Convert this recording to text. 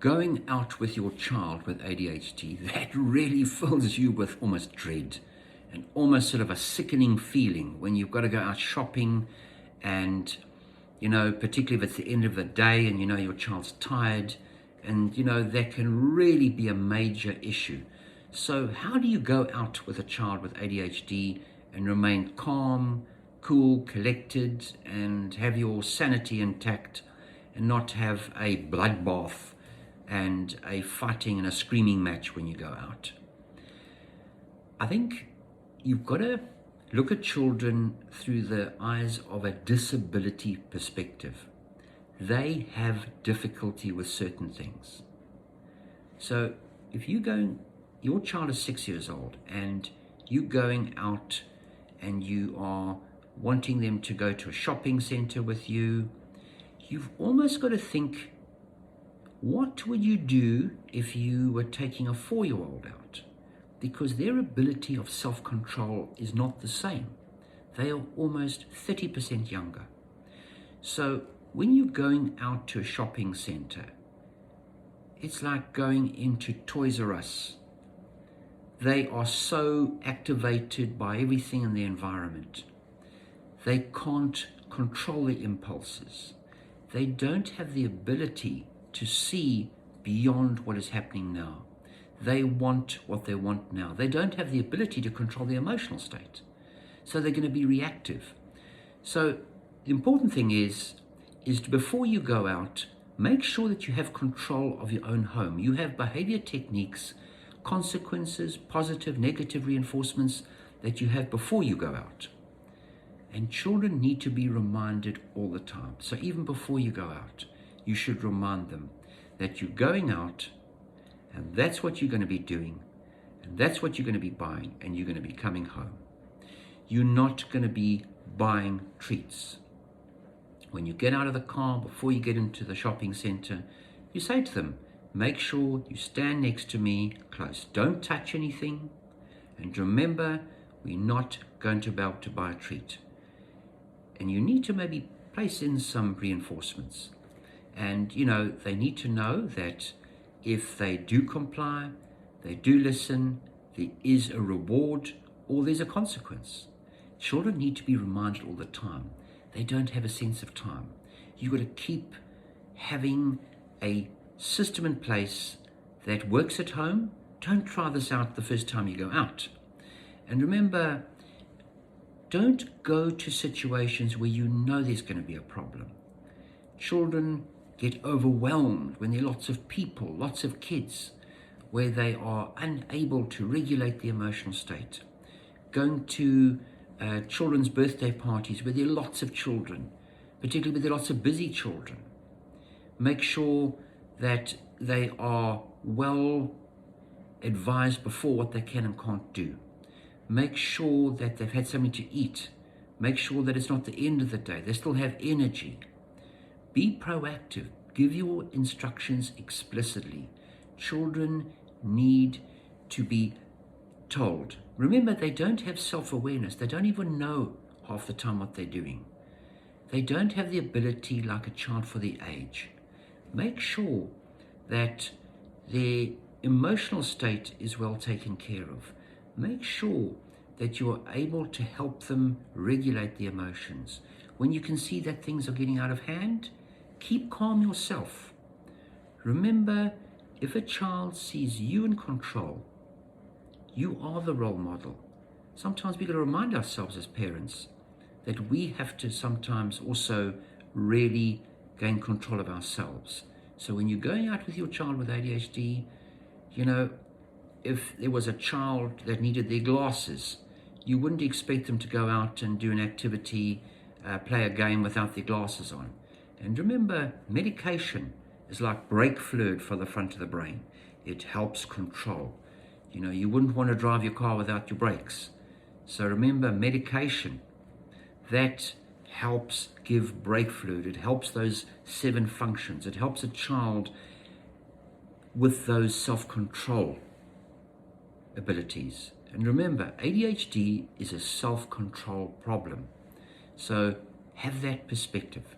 going out with your child with ADHD, that really fills you with almost dread and almost sort of a sickening feeling when you've got to go out shopping and, particularly if it's the end of the day and your child's tired and, that can really be a major issue. So how do you go out with a child with ADHD and remain calm, cool, collected, and have your sanity intact and not have a bloodbath and a fighting and a screaming match when you go out? I think you've got to look at children through the eyes of a disability perspective. They have difficulty with certain things. So if your child is 6 years old and you're going out and you are wanting them to go to a shopping center with you, you've almost got to think, what would you do if you were taking a 4-year-old out? Because their ability of self-control is not the same. They are almost 30% younger. So when you're going out to a shopping center, it's like going into Toys R Us. They are so activated by everything in the environment. They can't control their impulses. They don't have the ability to see beyond what is happening now. They want what they want now. They don't have the ability to control their emotional state. So they're going to be reactive. So the important thing is before you go out, make sure that you have control of your own home. You have behavior techniques, consequences, positive, negative reinforcements that you have before you go out. And children need to be reminded all the time. So even before you go out, you should remind them that you're going out and that's what you're going to be doing and that's what you're going to be buying, and you're going to be coming home. You're not going to be buying treats. When you get out of the car, before you get into the shopping center, you say to them, make sure you stand next to me close. Don't touch anything. And remember, we're not going to be able to buy a treat. And you need to maybe place in some reinforcements. And, they need to know that if they do comply, they do listen, there is a reward or there's a consequence. Children need to be reminded all the time. They don't have a sense of time. You've got to keep having a system in place that works at home. Don't try this out the first time you go out. And remember, don't go to situations where you know there's going to be a problem. Children get overwhelmed when there are lots of people, lots of kids, where they are unable to regulate the emotional state. Going to children's birthday parties where there are lots of children, particularly where there are lots of busy children. Make sure that they are well advised before what they can and can't do. Make sure that they've had something to eat. Make sure that it's not the end of the day. They still have energy. Be proactive. Give your instructions explicitly. Children need to be told. Remember, they don't have self-awareness. They don't even know half the time what they're doing. They don't have the ability like a child for their age. Make sure that their emotional state is well taken care of. Make sure that you are able to help them regulate the emotions. When you can see that things are getting out of hand, keep calm yourself. Remember, if a child sees you in control, you are the role model. Sometimes we've got to remind ourselves as parents that we have to sometimes also really gain control of ourselves. So when you're going out with your child with ADHD, if there was a child that needed their glasses, you wouldn't expect them to go out and do an activity, play a game without their glasses on. And remember, medication is like brake fluid for the front of the brain. It helps control. You wouldn't want to drive your car without your brakes. So remember, medication, that helps give brake fluid. It helps those 7 functions. It helps a child with those self-control abilities. And remember, ADHD is a self-control problem. So have that perspective.